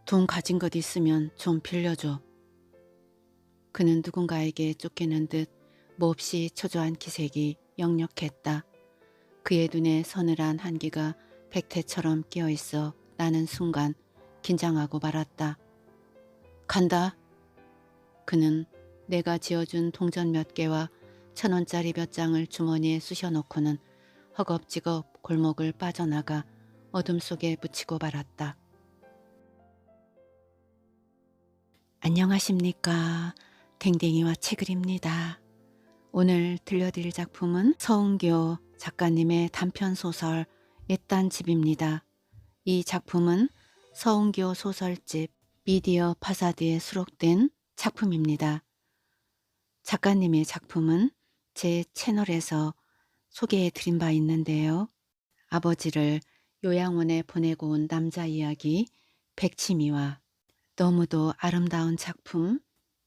돈 가진 것 있으면 좀 빌려줘. 그는 누군가에게 쫓기는 듯 몹시 초조한 기색이 역력했다. 그의 눈에 서늘한 한기가 백태처럼 끼어있어 나는 순간 긴장하고 말았다. 간다. 그는 내가 지어준 동전 몇 개와 1,000원짜리 몇 장을 주머니에 쑤셔놓고는 허겁지겁 골목을 빠져나가 어둠 속에 묻히고 말았다. 안녕하십니까. 댕댕이와 채글입니다. 오늘 들려드릴 작품은 서은교 작가님의 단편소설 옛단집입니다. 이 작품은 서은교 소설집 미디어 파사드에 수록된 작품입니다. 작가님의 작품은 제 채널에서 소개해 드린 바 있는데요. 아버지를 요양원에 보내고 온 남자 이야기 백치미와 너무도 아름다운 작품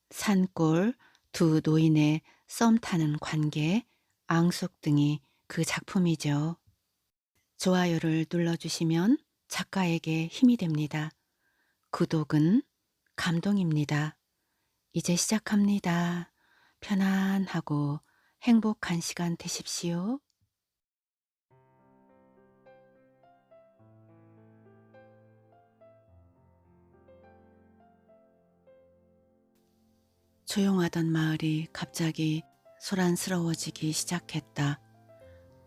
산골 두 노인의 썸 타는 관계 앙숙 등이 그 작품이죠. 좋아요를 눌러주시면 작가에게 힘이 됩니다. 구독은 감동입니다. 이제 시작합니다. 편안하고 행복한 시간 되십시오. 조용하던 마을이 갑자기 소란스러워지기 시작했다.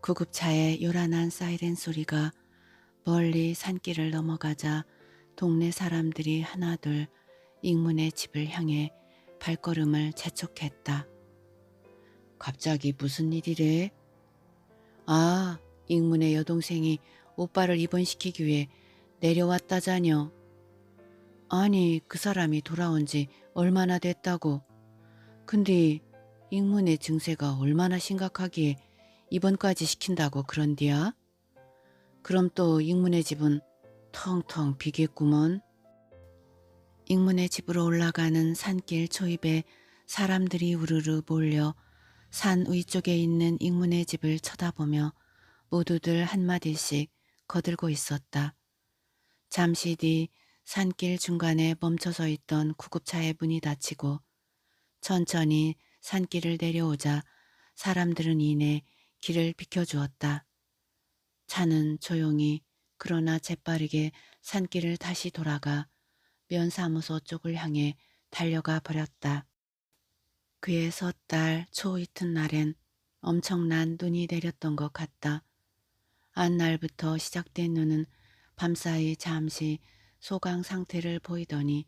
구급차의 요란한 사이렌 소리가 멀리 산길을 넘어가자 동네 사람들이 하나둘 익문의 집을 향해 발걸음을 재촉했다. 갑자기 무슨 일이래? 아, 익문의 여동생이 오빠를 입원시키기 위해 내려왔다자녀. 아니, 그 사람이 돌아온 지 얼마나 됐다고. 근데 익문의 증세가 얼마나 심각하기에 입원까지 시킨다고 그런디야? 그럼 또 익문의 집은 텅텅 비겠구먼. 익문의 집으로 올라가는 산길 초입에 사람들이 우르르 몰려 산 위쪽에 있는 익문의 집을 쳐다보며 모두들 한마디씩 거들고 있었다. 잠시 뒤 산길 중간에 멈춰서 있던 구급차의 문이 닫히고 천천히 산길을 내려오자 사람들은 이내 길을 비켜주었다. 차는 조용히 그러나 재빠르게 산길을 다시 돌아가 면사무소 쪽을 향해 달려가 버렸다. 그의 섣달 초 이튿날엔 엄청난 눈이 내렸던 것 같다. 안날부터 시작된 눈은 밤사이 잠시 소강 상태를 보이더니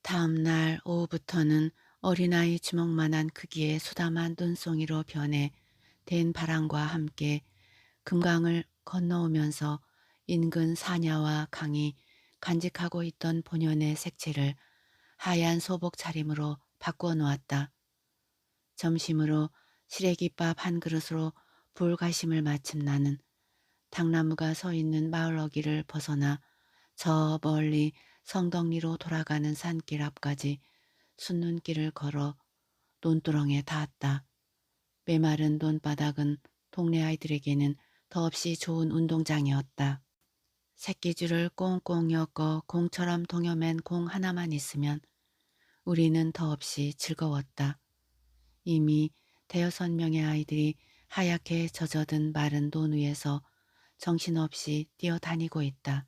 다음날 오후부터는 어린아이 주먹만한 크기의 수다만 눈송이로 변해 댄 바람과 함께 금강을 건너오면서 인근 사냐와 강이 간직하고 있던 본연의 색채를 하얀 소복 차림으로 바꾸어 놓았다. 점심으로 시래기밥 한 그릇으로 불가심을 마친 나는 당나무가 서 있는 마을 어귀를 벗어나 저 멀리 성덕리로 돌아가는 산길 앞까지 숫눈길을 걸어 논두렁에 닿았다. 메마른 논바닥은 동네 아이들에게는 더없이 좋은 운동장이었다. 새끼줄을 꽁꽁 엮어 공처럼 동여맨 공 하나만 있으면 우리는 더없이 즐거웠다. 이미 대여섯 명의 아이들이 하얗게 젖어든 마른 논 위에서 정신없이 뛰어다니고 있다.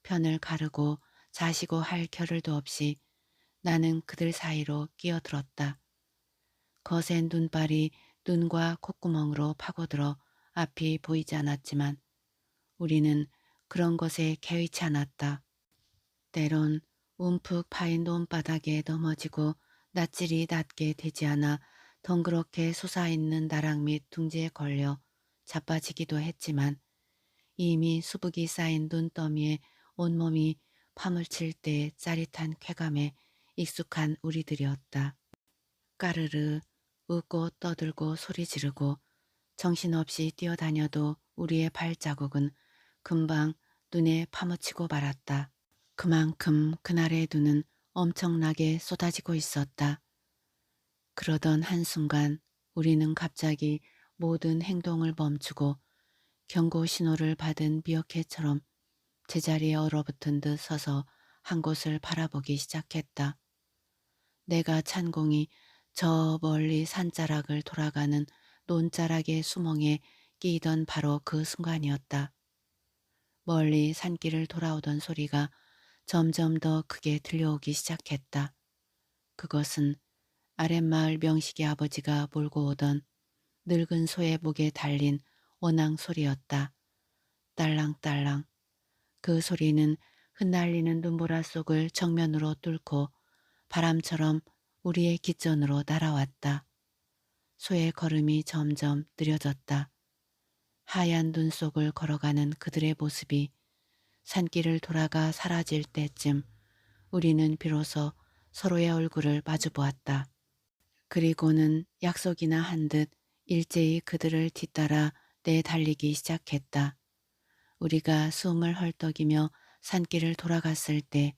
편을 가르고 자시고 할 겨를도 없이 나는 그들 사이로 끼어들었다. 거센 눈발이 눈과 콧구멍으로 파고들어 앞이 보이지 않았지만 우리는 그런 것에 개의치 않았다. 때론 움푹 파인 논바닥에 넘어지고 낯질이 닿게 되지 않아 덩그렇게 솟아있는 나락 밑 둥지에 걸려 자빠지기도 했지만 이미 수북이 쌓인 눈더미에 온몸이 파묻힐 때의 짜릿한 쾌감에 익숙한 우리들이었다. 까르르 웃고 떠들고 소리 지르고 정신없이 뛰어다녀도 우리의 발자국은 금방 눈에 파묻히고 말았다. 그만큼 그날의 눈은 엄청나게 쏟아지고 있었다. 그러던 한순간 우리는 갑자기 모든 행동을 멈추고 경고 신호를 받은 미어캣처럼 제자리에 얼어붙은 듯 서서 한 곳을 바라보기 시작했다. 내가 찬공이 저 멀리 산자락을 돌아가는 논자락의 수멍에 끼이던 바로 그 순간이었다. 멀리 산길을 돌아오던 소리가 점점 더 크게 들려오기 시작했다. 그것은 아랫마을 명식의 아버지가 몰고 오던 늙은 소의 목에 달린 원앙 소리였다. 딸랑딸랑. 그 소리는 흩날리는 눈보라 속을 정면으로 뚫고 바람처럼 우리의 깃전으로 날아왔다. 소의 걸음이 점점 느려졌다. 하얀 눈 속을 걸어가는 그들의 모습이 산길을 돌아가 사라질 때쯤 우리는 비로소 서로의 얼굴을 마주보았다. 그리고는 약속이나 한 듯 일제히 그들을 뒤따라 내달리기 시작했다. 우리가 숨을 헐떡이며 산길을 돌아갔을 때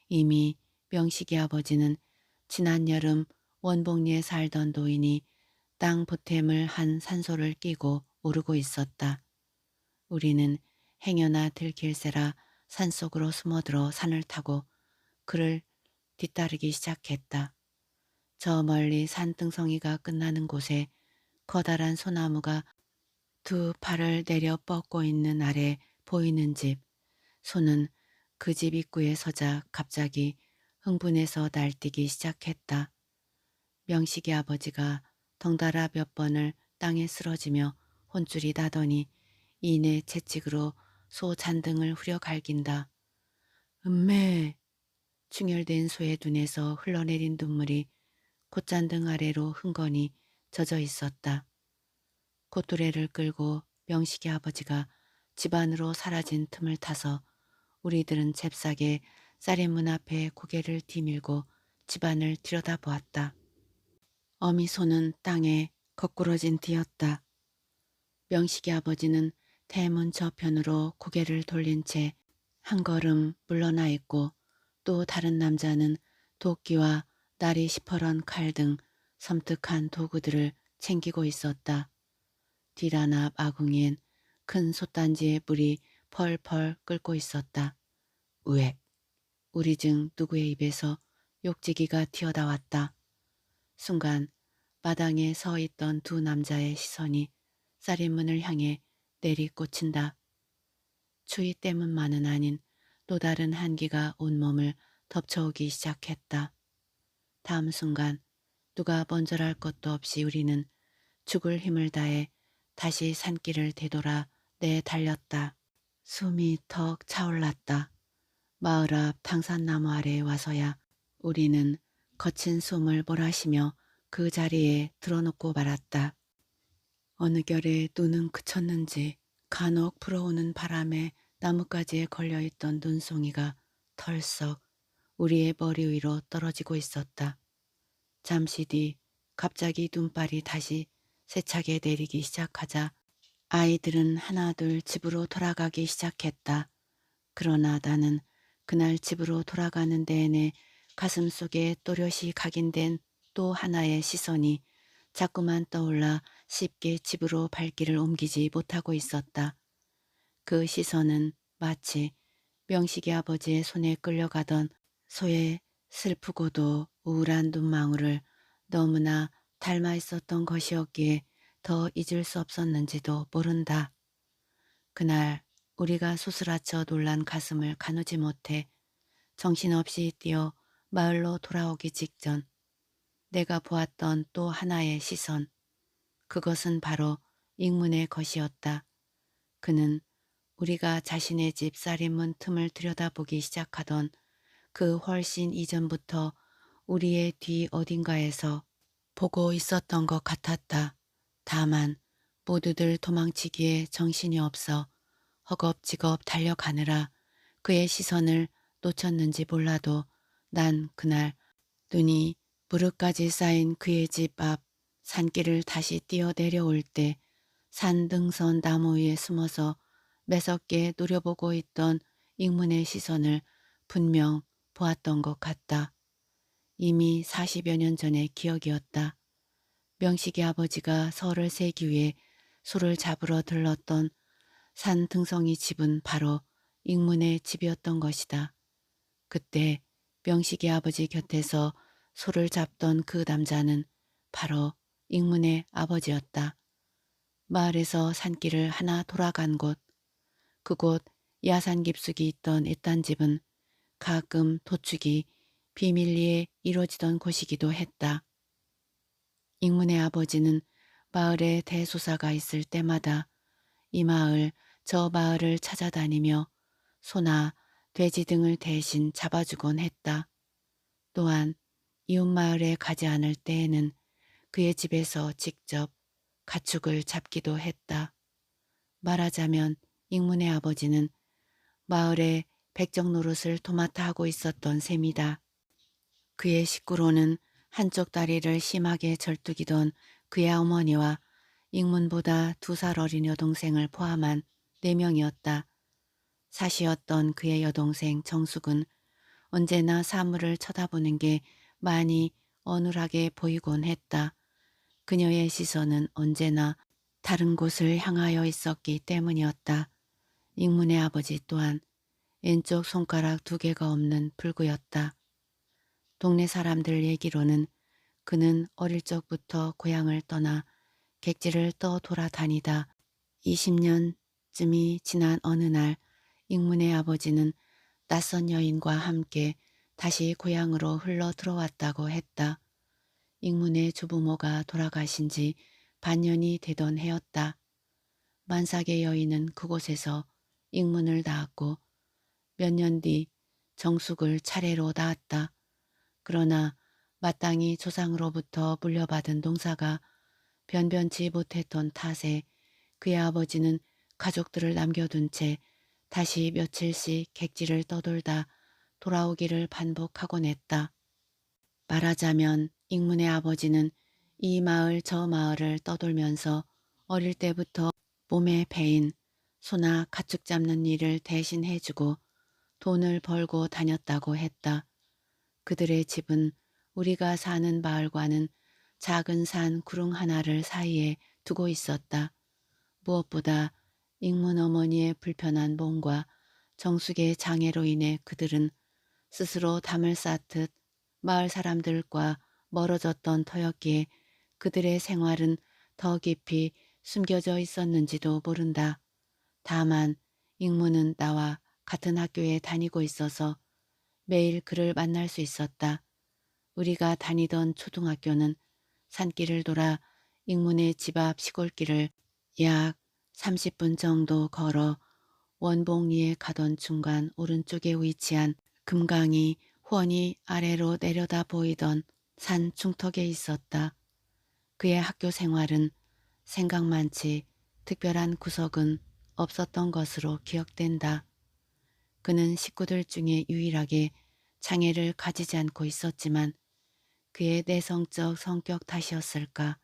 이미 명식이 아버지는 지난 여름 원봉리에 살던 노인이 땅 보탬을 한 산소를 끼고 오르고 있었다. 우리는 행여나 들킬세라 산속으로 숨어들어 산을 타고 그를 뒤따르기 시작했다. 저 멀리 산등성이가 끝나는 곳에 커다란 소나무가 두 팔을 내려 뻗고 있는 아래 보이는 집. 소는 그 집 입구에 서자 갑자기 흥분해서 날뛰기 시작했다. 명식이 아버지가 덩달아 몇 번을 땅에 쓰러지며 혼쭐이 나더니 이내 채찍으로 소 잔등을 후려 갈긴다. 음매! 충혈된 소의 눈에서 흘러내린 눈물이 콧잔등 아래로 흥건히 젖어 있었다. 고뚜레를 끌고 명식이 아버지가 집 안으로 사라진 틈을 타서 우리들은 잽싸게 쌀인문 앞에 고개를 뒤밀고 집안을 들여다보았다. 어미소는 땅에 거꾸러진 뒤였다. 명식이 아버지는 대문 저편으로 고개를 돌린 채 한 걸음 물러나 있고 또 다른 남자는 도끼와 날이 시퍼런 칼 등 섬뜩한 도구들을 챙기고 있었다. 뒷안 앞 아궁이엔 큰 솥단지에 물이 펄펄 끓고 있었다. 우엑! 우리 중 누구의 입에서 욕지기가 튀어나왔다. 순간 마당에 서 있던 두 남자의 시선이 쌀인문을 향해 내리꽂힌다. 추위 때문만은 아닌 또 다른 한기가 온몸을 덮쳐오기 시작했다. 다음 순간 누가 번절할 것도 없이 우리는 죽을 힘을 다해 다시 산길을 되돌아 내달렸다. 숨이 턱 차올랐다. 마을 앞 당산나무 아래에 와서야 우리는 거친 숨을 몰아쉬며 그 자리에 드러눕고 말았다. 어느 결에 눈은 그쳤는지 간혹 불어오는 바람에 나뭇가지에 걸려있던 눈송이가 털썩 우리의 머리 위로 떨어지고 있었다. 잠시 뒤 갑자기 눈발이 다시 세차게 내리기 시작하자 아이들은 하나둘 집으로 돌아가기 시작했다. 그러나 나는 그날 집으로 돌아가는 내내 가슴속에 또렷이 각인된 또 하나의 시선이 자꾸만 떠올라 쉽게 집으로 발길을 옮기지 못하고 있었다. 그 시선은 마치 명식이 아버지의 손에 끌려가던 소의 슬프고도 우울한 눈망울을 너무나 닮아 있었던 것이었기에 더 잊을 수 없었는지도 모른다. 그날 우리가 소스라쳐 놀란 가슴을 가누지 못해 정신없이 뛰어 마을로 돌아오기 직전 내가 보았던 또 하나의 시선, 그것은 바로 익문의 것이었다. 그는 우리가 자신의 집 쌀인문 틈을 들여다보기 시작하던 그 훨씬 이전부터 우리의 뒤 어딘가에서 보고 있었던 것 같았다. 다만 모두들 도망치기에 정신이 없어 허겁지겁 달려가느라 그의 시선을 놓쳤는지 몰라도 난 그날 눈이 무릎까지 쌓인 그의 집 앞 산길을 다시 뛰어 내려올 때 산등선 나무 위에 숨어서 매섭게 노려보고 있던 익문의 시선을 분명 보았던 것 같다. 이미 40여 년 전의 기억이었다. 명식이 아버지가 설을 세기 위해 소를 잡으러 들렀던 산등성이 집은 바로 익문의 집이었던 것이다. 그때 명식이 아버지 곁에서 소를 잡던 그 남자는 바로 익문의 아버지였다. 마을에서 산길을 하나 돌아간 곳, 그곳 야산 깊숙이 있던 애딴집은 가끔 도축이 비밀리에 이루어지던 곳이기도 했다. 익문의 아버지는 마을에 대소사가 있을 때마다 이 마을 저 마을을 찾아다니며 소나 돼지 등을 대신 잡아주곤 했다. 또한 이웃 마을에 가지 않을 때에는 그의 집에서 직접 가축을 잡기도 했다. 말하자면 익문의 아버지는 마을의 백정 노릇을 도맡아 하고 있었던 셈이다. 그의 식구로는 한쪽 다리를 심하게 절뚝이던 그의 어머니와 익문보다 2살 어린 여동생을 포함한 4명이었다. 사시였던 그의 여동생 정숙은 언제나 사물을 쳐다보는 게 많이 어눌하게 보이곤 했다. 그녀의 시선은 언제나 다른 곳을 향하여 있었기 때문이었다. 익문의 아버지 또한 왼쪽 손가락 2개가 없는 불구였다. 동네 사람들 얘기로는 그는 어릴 적부터 고향을 떠나 객지를 떠 돌아다니다 20년쯤이 지난 어느 날 익문의 아버지는 낯선 여인과 함께 다시 고향으로 흘러 들어왔다고 했다. 익문의 조부모가 돌아가신 지 반년이 되던 해였다. 만삭의 여인은 그곳에서 익문을 낳았고 몇 년 뒤 정숙을 차례로 낳았다. 그러나 마땅히 조상으로부터 물려받은 농사가 변변치 못했던 탓에 그의 아버지는 가족들을 남겨둔 채 다시 며칠씩 객지를 떠돌다 돌아오기를 반복하곤 했다. 말하자면 익문의 아버지는 이 마을 저 마을을 떠돌면서 어릴 때부터 몸에 배인 소나 가축 잡는 일을 대신 해주고 돈을 벌고 다녔다고 했다. 그들의 집은 우리가 사는 마을과는 작은 산 구릉 하나를 사이에 두고 있었다. 무엇보다 익문 어머니의 불편한 몸과 정숙의 장애로 인해 그들은 스스로 담을 쌓듯 마을 사람들과 멀어졌던 터였기에 그들의 생활은 더 깊이 숨겨져 있었는지도 모른다. 다만 익문은 나와 같은 학교에 다니고 있어서 매일 그를 만날 수 있었다. 우리가 다니던 초등학교는 산길을 돌아 익문의 집 앞 시골길을 약 30분 정도 걸어 원봉리에 가던 중간 오른쪽에 위치한 금강이 훤히 아래로 내려다 보이던 산 중턱에 있었다. 그의 학교 생활은 생각만치 특별한 구석은 없었던 것으로 기억된다. 그는 식구들 중에 유일하게 장애를 가지지 않고 있었지만 그의 내성적 성격 탓이었을까.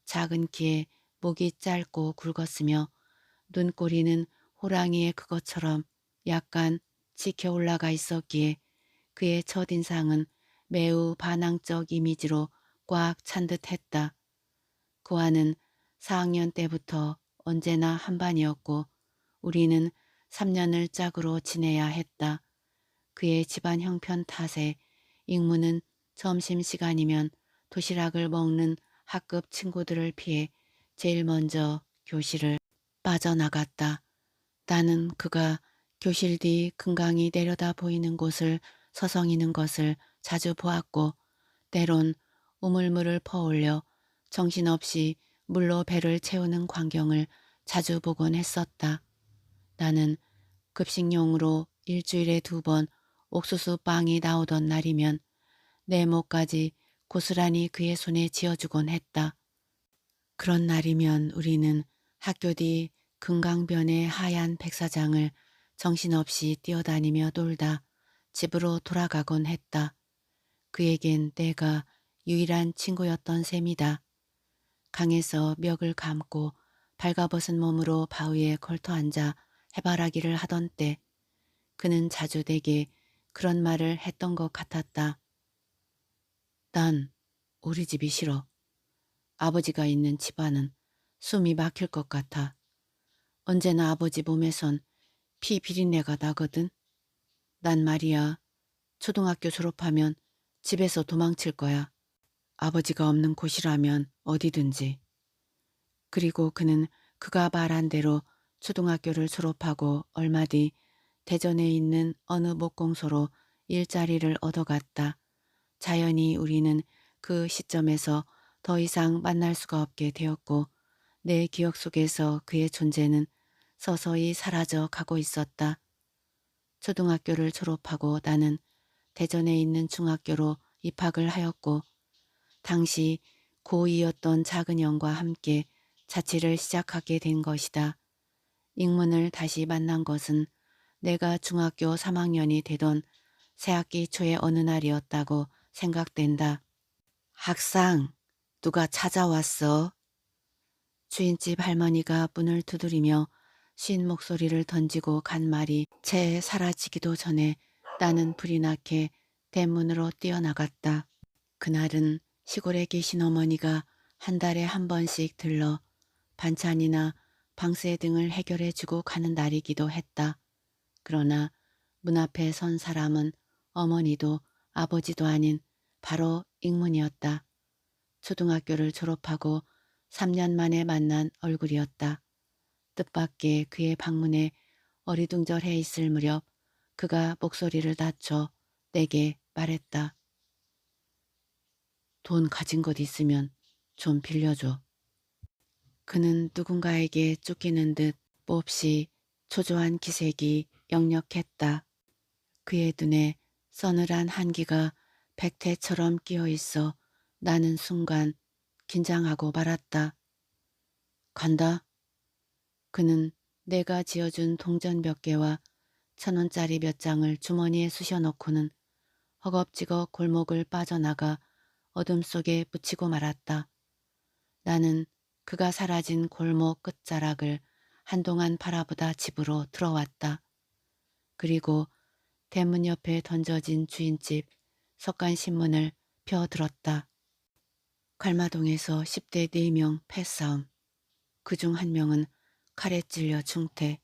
작은 키에 목이 짧고 굵었으며 눈꼬리는 호랑이의 그것처럼 약간 치켜 올라가 있었기에 그의 첫인상은 매우 반항적 이미지로 꽉 찬 듯했다. 그와는 4학년 때부터 언제나 한반이었고 우리는 3년을 짝으로 지내야 했다. 그의 집안 형편 탓에 익문은 점심시간이면 도시락을 먹는 학급 친구들을 피해 제일 먼저 교실을 빠져나갔다. 나는 그가 교실 뒤 금강이 내려다 보이는 곳을 서성이는 것을 자주 보았고 때론 우물물을 퍼올려 정신없이 물로 배를 채우는 광경을 자주 보곤 했었다. 나는 급식용으로 일주일에 2번 옥수수 빵이 나오던 날이면 내 목까지 고스란히 그의 손에 쥐어주곤 했다. 그런 날이면 우리는 학교 뒤 금강변의 하얀 백사장을 정신없이 뛰어다니며 놀다 집으로 돌아가곤 했다. 그에겐 내가 유일한 친구였던 셈이다. 강에서 멱을 감고 발가벗은 몸으로 바위에 걸터앉아 해바라기를 하던 때 그는 자주 내게 그런 말을 했던 것 같았다. 난 우리 집이 싫어. 아버지가 있는 집안은 숨이 막힐 것 같아. 언제나 아버지 몸에선 피 비린내가 나거든. 난 말이야 초등학교 졸업하면 집에서 도망칠 거야. 아버지가 없는 곳이라면 어디든지. 그리고 그는 그가 말한 대로 초등학교를 졸업하고 얼마 뒤 대전에 있는 어느 목공소로 일자리를 얻어갔다. 자연히 우리는 그 시점에서 더 이상 만날 수가 없게 되었고 내 기억 속에서 그의 존재는 서서히 사라져 가고 있었다. 초등학교를 졸업하고 나는 대전에 있는 중학교로 입학을 하였고 당시 고2였던 작은 형과 함께 자취를 시작하게 된 것이다. 익문을 다시 만난 것은 내가 중학교 3학년이 되던 새학기 초의 어느 날이었다고 생각된다. 학상, 누가 찾아왔어? 주인집 할머니가 문을 두드리며 쉰 목소리를 던지고 간 말이 채 사라지기도 전에 나는 불이 나게 대문으로 뛰어나갔다. 그날은 시골에 계신 어머니가 한 달에 한 번씩 들러 반찬이나 방세 등을 해결해 주고 가는 날이기도 했다. 그러나 문 앞에 선 사람은 어머니도 아버지도 아닌 바로 익문이었다. 초등학교를 졸업하고 3년 만에 만난 얼굴이었다. 뜻밖의 그의 방문에 어리둥절해 있을 무렵 그가 목소리를 낮춰 내게 말했다. 돈 가진 것 있으면 좀 빌려줘. 그는 누군가에게 쫓기는 듯 몹시 초조한 기색이 역력했다. 그의 눈에 서늘한 한기가 백태처럼 끼어 있어 나는 순간 긴장하고 말았다. 간다. 그는 내가 지어준 동전 몇 개와 1,000원짜리 몇 장을 주머니에 쑤셔넣고는 허겁지겁 골목을 빠져나가 어둠 속에 묻히고 말았다. 나는 그가 사라진 골목 끝자락을 한동안 바라보다 집으로 들어왔다. 그리고 대문 옆에 던져진 주인집 석간신문을 펴들었다. 갈마동에서 10대 4명 패싸움. 그중 한 명은 칼에 찔려 중태.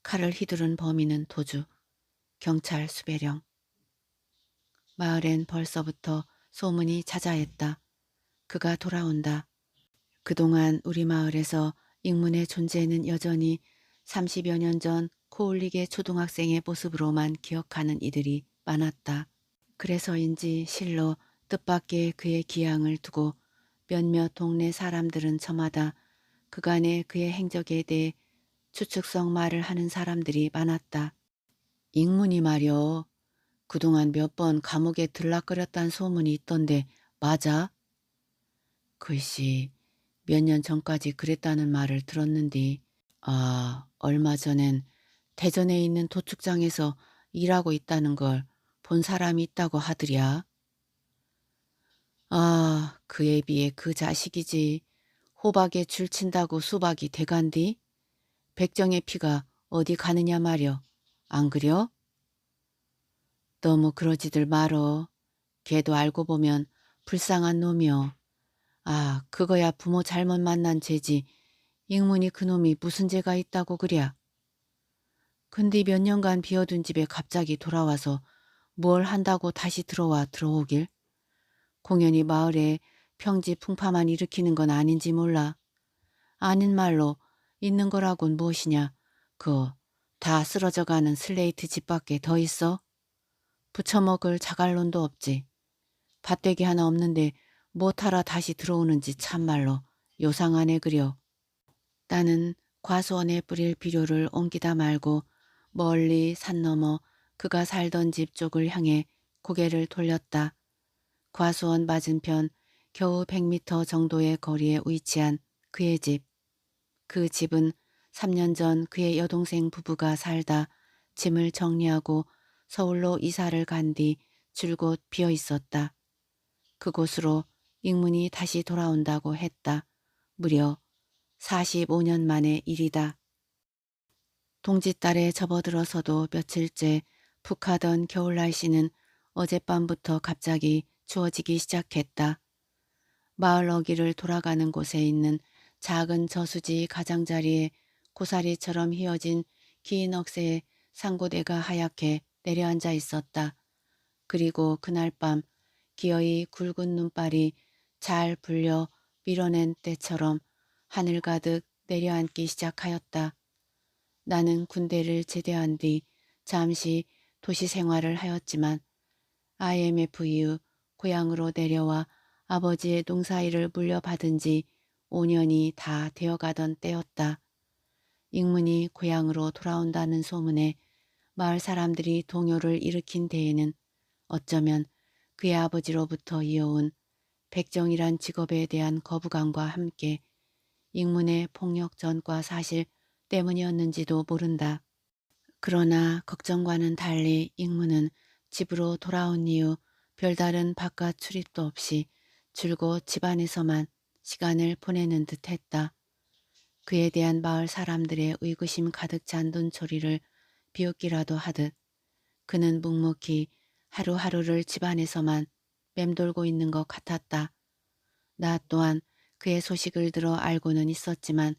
칼을 휘두른 범인은 도주. 경찰 수배령. 마을엔 벌써부터 소문이 자자했다. 그가 돌아온다. 그동안 우리 마을에서 익문의 존재는 여전히 30여 년 전 코올리게 초등학생의 모습으로만 기억하는 이들이 많았다. 그래서인지 실로 뜻밖의 그의 기양을 두고 몇몇 동네 사람들은 저마다 그간의 그의 행적에 대해 추측성 말을 하는 사람들이 많았다. 익문이 말여 그동안 몇 번 감옥에 들락거렸단 소문이 있던데 맞아? 글씨 몇 년 전까지 그랬다는 말을 들었는데 얼마 전엔 대전에 있는 도축장에서 일하고 있다는 걸 본 사람이 있다고 하더랴. 그에 비해 그 자식이지. 호박에 줄 친다고 수박이 대간디? 백정의 피가 어디 가느냐 말여. 안 그려? 너무 그러지들 말어. 걔도 알고 보면 불쌍한 놈이여. 그거야 부모 잘못 만난 죄지. 익문이 그놈이 무슨 죄가 있다고 그랴. 근데 몇 년간 비어둔 집에 갑자기 돌아와서 뭘 한다고 다시 들어오길. 공연히 마을에 평지풍파만 일으키는 건 아닌지 몰라. 아닌 말로 있는 거라곤 무엇이냐. 다 쓰러져가는 슬레이트 집밖에 더 있어? 부쳐먹을 자갈론도 없지. 밭대기 하나 없는데 못하러 다시 들어오는지 참말로 요상하네 그려. 나는 과수원에 뿌릴 비료를 옮기다 말고 멀리 산 너머 그가 살던 집 쪽을 향해 고개를 돌렸다. 과수원 맞은편 겨우 100m 정도의 거리에 위치한 그의 집. 그 집은 3년 전 그의 여동생 부부가 살다 짐을 정리하고 서울로 이사를 간 뒤 줄곧 비어 있었다. 그곳으로 익문이 다시 돌아온다고 했다. 무려 45년 만의 일이다. 동짓달에 접어들어서도 며칠째 푹하던 겨울 날씨는 어젯밤부터 갑자기 추워지기 시작했다. 마을 어귀를 돌아가는 곳에 있는 작은 저수지 가장자리에 고사리처럼 휘어진 긴 억새의 상고대가 하얗게 내려앉아 있었다. 그리고 그날 밤 기어이 굵은 눈발이 잘 불려 밀어낸 때처럼 하늘 가득 내려앉기 시작하였다. 나는 군대를 제대한 뒤 잠시 도시 생활을 하였지만 IMF 이후 고향으로 내려와 아버지의 농사일을 물려받은 지 5년이 다 되어가던 때였다. 익문이 고향으로 돌아온다는 소문에 마을 사람들이 동요를 일으킨 데에는 어쩌면 그의 아버지로부터 이어온 백정이란 직업에 대한 거부감과 함께 익문의 폭력 전과 사실 때문이었는지도 모른다. 그러나 걱정과는 달리 익문은 집으로 돌아온 이후 별다른 바깥 출입도 없이 줄곧 집안에서만 시간을 보내는 듯했다. 그에 대한 마을 사람들의 의구심 가득 찬 눈초리를 비웃기라도 하듯 그는 묵묵히 하루하루를 집안에서만 맴돌고 있는 것 같았다. 나 또한 그의 소식을 들어 알고는 있었지만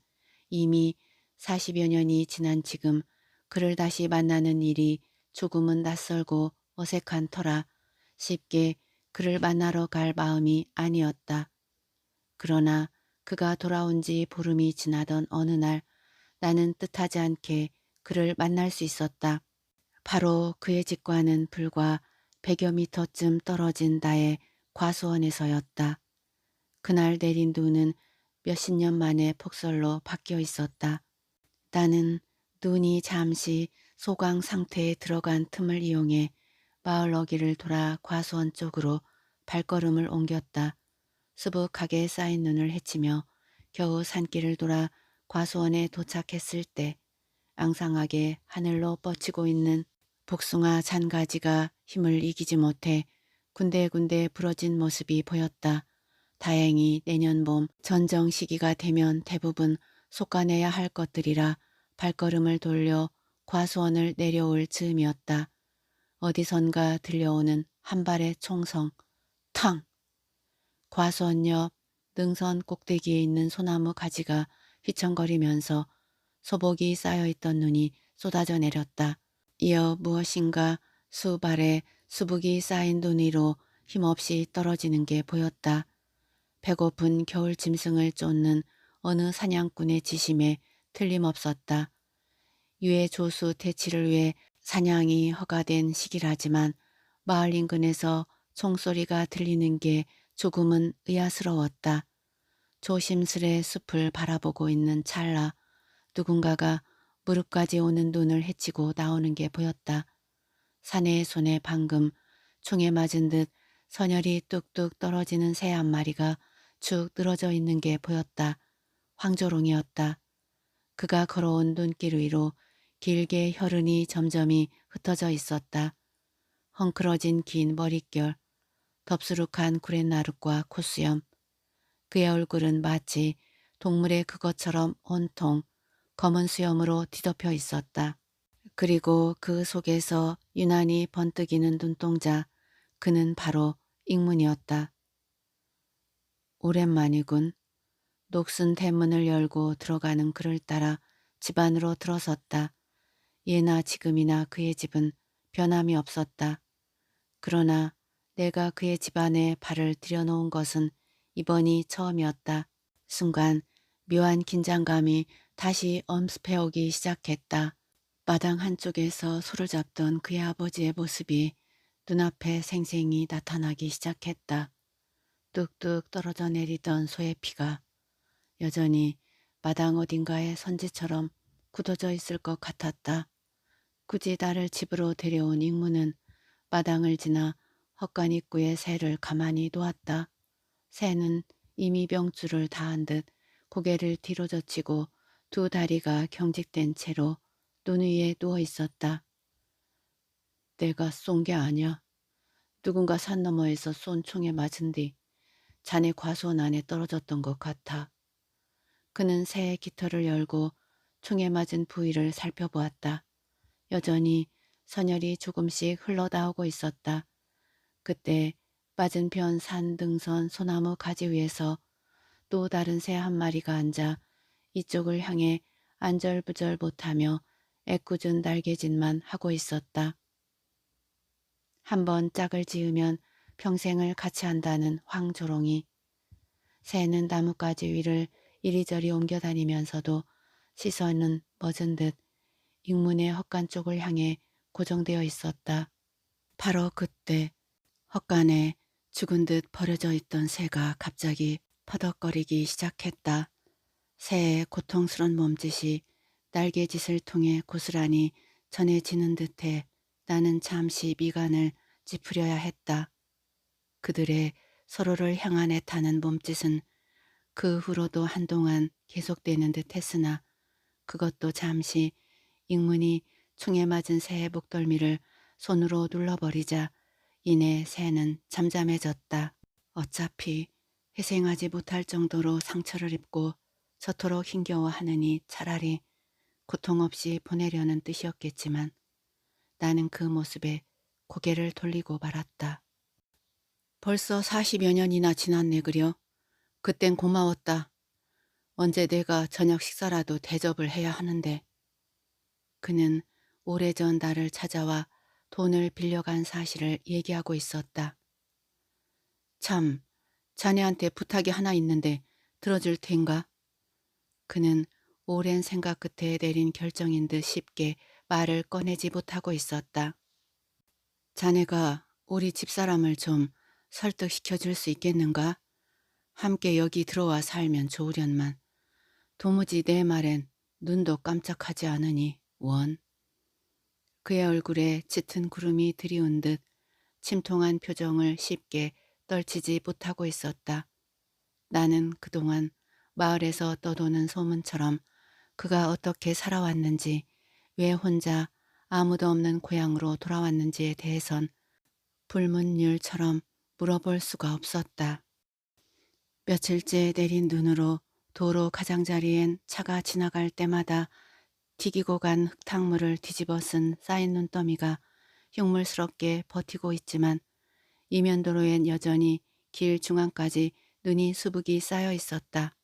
이미 40여 년이 지난 지금 그를 다시 만나는 일이 조금은 낯설고 어색한 터라 쉽게 그를 만나러 갈 마음이 아니었다. 그러나 그가 돌아온 지 보름이 지나던 어느 날 나는 뜻하지 않게 그를 만날 수 있었다. 바로 그의 집과는 불과 100여 미터쯤 떨어진 나의 과수원에서였다. 그날 내린 눈은 몇십 년 만에 폭설로 바뀌어 있었다. 나는 눈이 잠시 소강 상태에 들어간 틈을 이용해 마을 어귀를 돌아 과수원 쪽으로 발걸음을 옮겼다. 수북하게 쌓인 눈을 헤치며 겨우 산길을 돌아 과수원에 도착했을 때 앙상하게 하늘로 뻗치고 있는 복숭아 잔가지가 힘을 이기지 못해 군데군데 부러진 모습이 보였다. 다행히 내년 봄 전정 시기가 되면 대부분 솎아내야 할 것들이라 발걸음을 돌려 과수원을 내려올 즈음이었다. 어디선가 들려오는 한 발의 총성. 탕! 과수원 옆 능선 꼭대기에 있는 소나무 가지가 휘청거리면서 소복이 쌓여있던 눈이 쏟아져 내렸다. 이어 무엇인가 수발에 수북이 쌓인 눈 위로 힘없이 떨어지는 게 보였다. 배고픈 겨울 짐승을 쫓는 어느 사냥꾼의 지심에 틀림없었다. 유해 조수 퇴치를 위해 사냥이 허가된 시기라지만 마을 인근에서 총소리가 들리는 게 조금은 의아스러웠다. 조심스레 숲을 바라보고 있는 찰나 누군가가 무릎까지 오는 눈을 헤치고 나오는 게 보였다. 사내의 손에 방금 총에 맞은 듯 서늘이 뚝뚝 떨어지는 새 한 마리가 축 늘어져 있는 게 보였다. 황조롱이었다. 그가 걸어온 눈길 위로 길게 혈흔이 점점이 흩어져 있었다. 헝클어진 긴 머릿결, 덥수룩한 구렛나룻과 콧수염. 그의 얼굴은 마치 동물의 그것처럼 온통 검은 수염으로 뒤덮여 있었다. 그리고 그 속에서 유난히 번뜩이는 눈동자, 그는 바로 익문이었다. 오랜만이군. 녹슨 대문을 열고 들어가는 그를 따라 집 안으로 들어섰다. 예나 지금이나 그의 집은 변함이 없었다. 그러나 내가 그의 집 안에 발을 들여놓은 것은 이번이 처음이었다. 순간 묘한 긴장감이 다시 엄습해오기 시작했다. 마당 한쪽에서 소를 잡던 그의 아버지의 모습이 눈앞에 생생히 나타나기 시작했다. 뚝뚝 떨어져 내리던 소의 피가 여전히 마당 어딘가에 선지처럼 굳어져 있을 것 같았다. 굳이 나를 집으로 데려온 익무는 마당을 지나 헛간 입구의 새를 가만히 놓았다. 새는 이미 병줄을 다한 듯 고개를 뒤로 젖히고 두 다리가 경직된 채로 눈 위에 누워 있었다. 내가 쏜 게 아니야. 누군가 산 너머에서 쏜 총에 맞은 뒤 자네 과수원 안에 떨어졌던 것 같아. 그는 새의 깃털을 열고 총에 맞은 부위를 살펴보았다. 여전히 선혈이 조금씩 흘러나오고 있었다. 그때 맞은편 산 등선 소나무 가지 위에서 또 다른 새 한 마리가 앉아 이쪽을 향해 안절부절 못하며 애꿎은 날개짓만 하고 있었다. 한번 짝을 지으면 평생을 같이 한다는 황조롱이. 새는 나뭇가지 위를 이리저리 옮겨다니면서도 시선은 멎은 듯 익문의 헛간 쪽을 향해 고정되어 있었다. 바로 그때 헛간에 죽은 듯 버려져 있던 새가 갑자기 퍼덕거리기 시작했다. 새의 고통스런 몸짓이 날개짓을 통해 고스란히 전해지는 듯해 나는 잠시 미간을 찌푸려야 했다. 그들의 서로를 향한 애타는 몸짓은 그 후로도 한동안 계속되는 듯 했으나 그것도 잠시 익문이 총에 맞은 새의 목덜미를 손으로 눌러버리자 이내 새는 잠잠해졌다. 어차피 회생하지 못할 정도로 상처를 입고 저토록 힘겨워하느니 차라리 고통 없이 보내려는 뜻이었겠지만 나는 그 모습에 고개를 돌리고 말았다. 벌써 40여 년이나 지났네 그려. 그땐 고마웠다. 언제 내가 저녁 식사라도 대접을 해야 하는데. 그는 오래전 나를 찾아와 돈을 빌려간 사실을 얘기하고 있었다. 참, 자네한테 부탁이 하나 있는데 들어줄 텐가? 그는 오랜 생각 끝에 내린 결정인 듯 쉽게 말을 꺼내지 못하고 있었다. 자네가 우리 집사람을 좀 설득시켜 줄 수 있겠는가? 함께 여기 들어와 살면 좋으련만 도무지 내 말엔 눈도 깜짝하지 않으니 원. 그의 얼굴에 짙은 구름이 드리운 듯 침통한 표정을 쉽게 떨치지 못하고 있었다. 나는 그동안 마을에서 떠도는 소문처럼 그가 어떻게 살아왔는지, 왜 혼자 아무도 없는 고향으로 돌아왔는지에 대해선 불문율처럼 물어볼 수가 없었다. 며칠째 내린 눈으로 도로 가장자리엔 차가 지나갈 때마다 튀기고 간 흙탕물을 뒤집어 쓴 쌓인 눈더미가 흉물스럽게 버티고 있지만 이면도로엔 여전히 길 중앙까지 눈이 수북이 쌓여 있었다.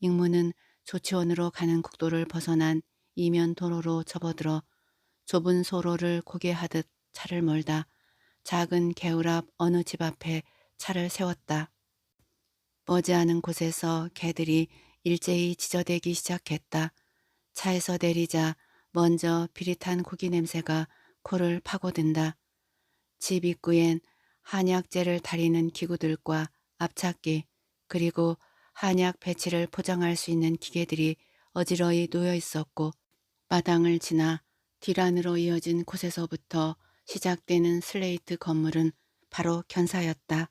익문은 조치원으로 가는 국도를 벗어난 이면 도로로 접어들어 좁은 소로를 고개 하듯 차를 몰다 작은 개울 앞 어느 집 앞에 차를 세웠다. 머지않은 곳에서 개들이 일제히 짖어대기 시작했다. 차에서 내리자 먼저 비릿한 고기 냄새가 코를 파고든다. 집 입구엔 한약재를 다리는 기구들과 앞찾기 그리고 한약 배치를 포장할 수 있는 기계들이 어지러이 놓여 있었고 마당을 지나 뒷안으로 이어진 곳에서부터 시작되는 슬레이트 건물은 바로 견사였다.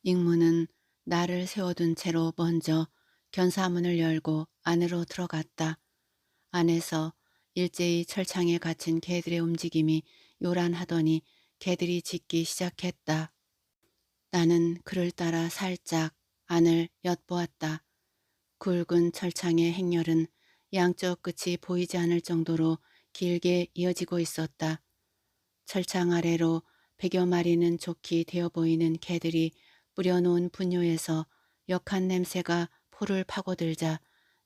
익문은 나를 세워둔 채로 먼저 견사문을 열고 안으로 들어갔다. 안에서 일제히 철창에 갇힌 개들의 움직임이 요란하더니 개들이 짖기 시작했다. 나는 그를 따라 살짝 안을 엿보았다. 굵은 철창의 행렬은 양쪽 끝이 보이지 않을 정도로 길게 이어지고 있었다. 철창 아래로 100여 마리는 좋게 되어 보이는 개들이 뿌려놓은 분뇨에서 역한 냄새가 포를 파고들자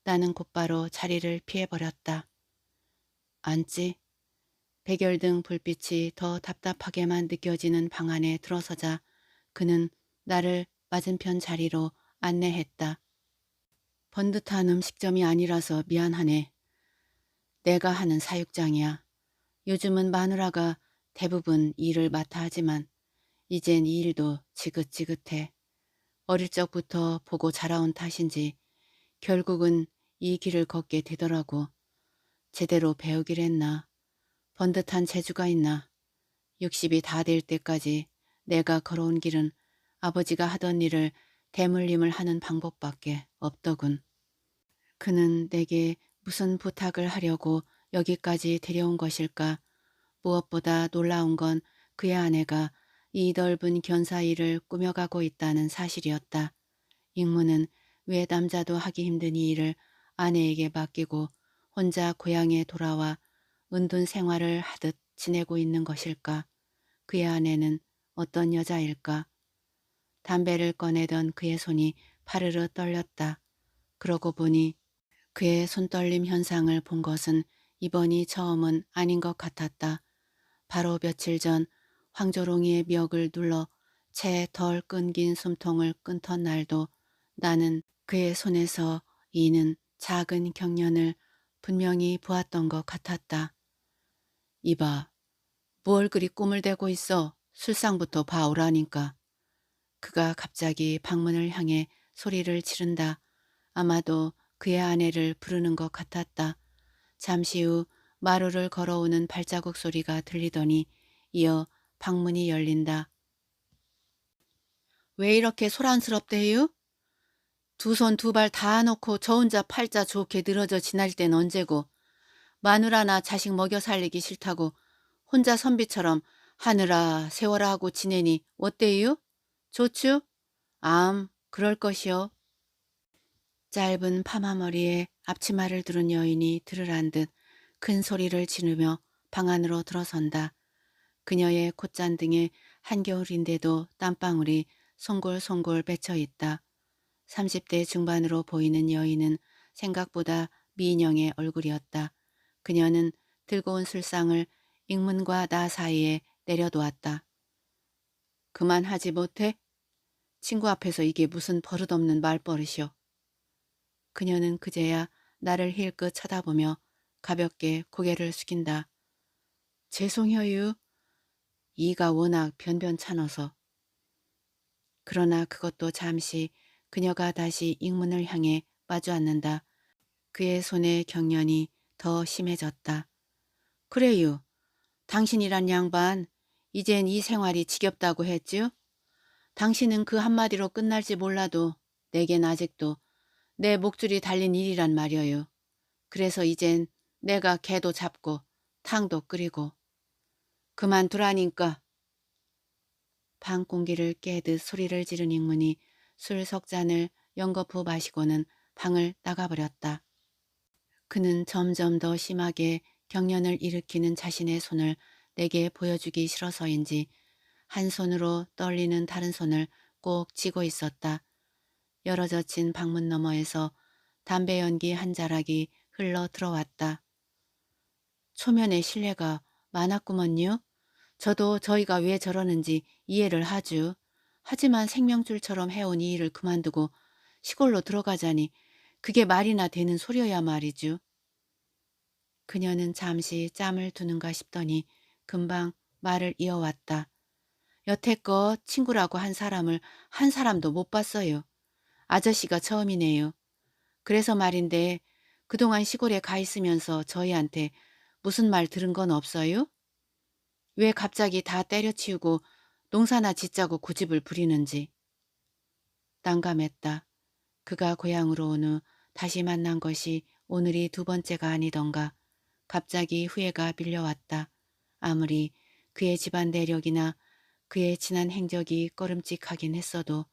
나는 곧바로 자리를 피해버렸다. 앉지? 백열등 불빛이 더 답답하게만 느껴지는 방 안에 들어서자 그는 나를 맞은편 자리로 안내했다. 번듯한 음식점이 아니라서 미안하네. 내가 하는 사육장이야. 요즘은 마누라가 대부분 일을 맡아 하지만 이젠 이 일도 지긋지긋해. 어릴 적부터 보고 자라온 탓인지 결국은 이 길을 걷게 되더라고. 제대로 배우길 했나. 번듯한 재주가 있나. 60이 다 될 때까지 내가 걸어온 길은 아버지가 하던 일을 대물림을 하는 방법밖에 없더군. 그는 내게 무슨 부탁을 하려고 여기까지 데려온 것일까. 무엇보다 놀라운 건 그의 아내가 이 넓은 견사 일을 꾸며가고 있다는 사실이었다. 익문은 왜 남자도 하기 힘든 이 일을 아내에게 맡기고 혼자 고향에 돌아와 은둔 생활을 하듯 지내고 있는 것일까? 그의 아내는 어떤 여자일까? 담배를 꺼내던 그의 손이 파르르 떨렸다. 그러고 보니 그의 손떨림 현상을 본 것은 이번이 처음은 아닌 것 같았다. 바로 며칠 전 황조롱이의 멱을 눌러 채 덜 끊긴 숨통을 끊던 날도 나는 그의 손에서 이는 작은 경련을 분명히 보았던 것 같았다. 이봐, 뭘 그리 꿈을 대고 있어. 술상부터 봐오라니까. 그가 갑자기 방문을 향해 소리를 지른다. 아마도 그의 아내를 부르는 것 같았다. 잠시 후 마루를 걸어오는 발자국 소리가 들리더니 이어 방문이 열린다. 왜 이렇게 소란스럽대유? 두 손 두 발 다 놓고 저 혼자 팔자 좋게 늘어져 지날 땐 언제고 마누라나 자식 먹여 살리기 싫다고 혼자 선비처럼 하느라 세워라 하고 지내니 어때유? 좋쥬? 그럴 것이요. 짧은 파마머리에 앞치마를 두른 여인이 들으란 듯 큰 소리를 지르며 방 안으로 들어선다. 그녀의 콧잔등에 한겨울인데도 땀방울이 송골송골 맺혀 있다. 30대 중반으로 보이는 여인은 생각보다 미인형의 얼굴이었다. 그녀는 들고 온 술상을 익문과 나 사이에 내려놓았다. 그만하지 못해? 친구 앞에서 이게 무슨 버릇없는 말버릇이오. 그녀는 그제야 나를 힐끗 쳐다보며 가볍게 고개를 숙인다. 죄송해요. 이가 워낙 변변찮아서. 그러나 그것도 잠시 그녀가 다시 익문을 향해 마주 앉는다. 그의 손의 경련이 더 심해졌다. 그래요. 당신이란 양반, 이젠 이 생활이 지겹다고 했지요? 당신은 그 한마디로 끝날지 몰라도 내겐 아직도 내 목줄이 달린 일이란 말이에요. 그래서 이젠 내가 개도 잡고 탕도 끓이고 그만두라니까. 방 공기를 깨듯 소리를 지른 익문이 술 석 잔을 연거푸 마시고는 방을 나가버렸다. 그는 점점 더 심하게 경련을 일으키는 자신의 손을 내게 보여주기 싫어서인지 한 손으로 떨리는 다른 손을 꼭 쥐고 있었다. 열어젖힌 방문 너머에서 담배 연기 한 자락이 흘러 들어왔다. 초면에 실례가 많았구먼요. 저도 저희가 왜 저러는지 이해를 하죠. 하지만 생명줄처럼 해온 이 일을 그만두고 시골로 들어가자니 그게 말이나 되는 소리여야 말이죠. 그녀는 잠시 짬을 두는가 싶더니 금방 말을 이어왔다. 여태껏 친구라고 한 사람을 한 사람도 못 봤어요. 아저씨가 처음이네요. 그래서 말인데 그동안 시골에 가 있으면서 저희한테 무슨 말 들은 건 없어요? 왜 갑자기 다 때려치우고 농사나 짓자고 고집을 부리는지. 난감했다. 그가 고향으로 온 후 다시 만난 것이 오늘이 두 번째가 아니던가. 갑자기 후회가 밀려왔다. 아무리 그의 집안 내력이나 그의 지난 행적이 꺼름직하긴 했어도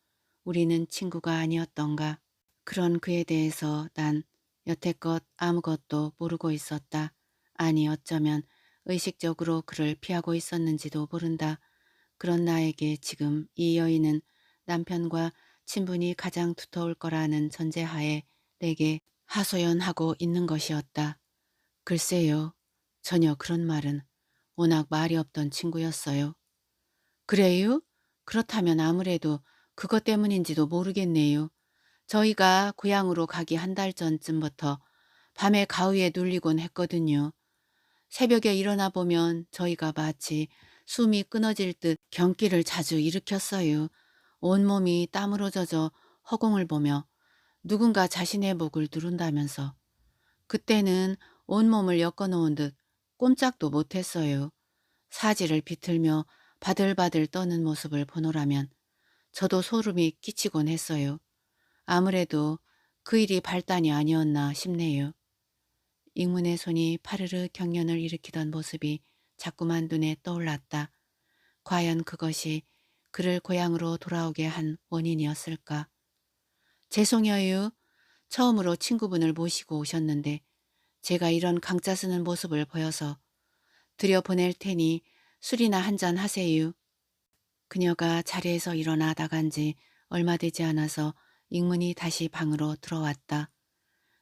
우리는 친구가 아니었던가. 그런 그에 대해서 난 여태껏 아무것도 모르고 있었다. 아니 어쩌면 의식적으로 그를 피하고 있었는지도 모른다. 그런 나에게 지금 이 여인은 남편과 친분이 가장 두터울 거라는 전제하에 내게 하소연하고 있는 것이었다. 글쎄요. 전혀 그런 말은 워낙 말이 없던 친구였어요. 그래요? 그렇다면 아무래도 그것 때문인지도 모르겠네요. 저희가 고향으로 가기 한 달 전쯤부터 밤에 가위에 눌리곤 했거든요. 새벽에 일어나 보면 저희가 마치 숨이 끊어질 듯 경기를 자주 일으켰어요. 온몸이 땀으로 젖어 허공을 보며 누군가 자신의 목을 누른다면서 그때는 온몸을 엮어놓은 듯 꼼짝도 못했어요. 사지를 비틀며 바들바들 떠는 모습을 보노라면 저도 소름이 끼치곤 했어요. 아무래도 그 일이 발단이 아니었나 싶네요. 익문의 손이 파르르 경련을 일으키던 모습이 자꾸만 눈에 떠올랐다. 과연 그것이 그를 고향으로 돌아오게 한 원인이었을까? 죄송해요. 처음으로 친구분을 모시고 오셨는데 제가 이런 강짜 쓰는 모습을 보여서 들여보낼 테니 술이나 한잔 하세요. 그녀가 자리에서 일어나 나간 지 얼마 되지 않아서 익문이 다시 방으로 들어왔다.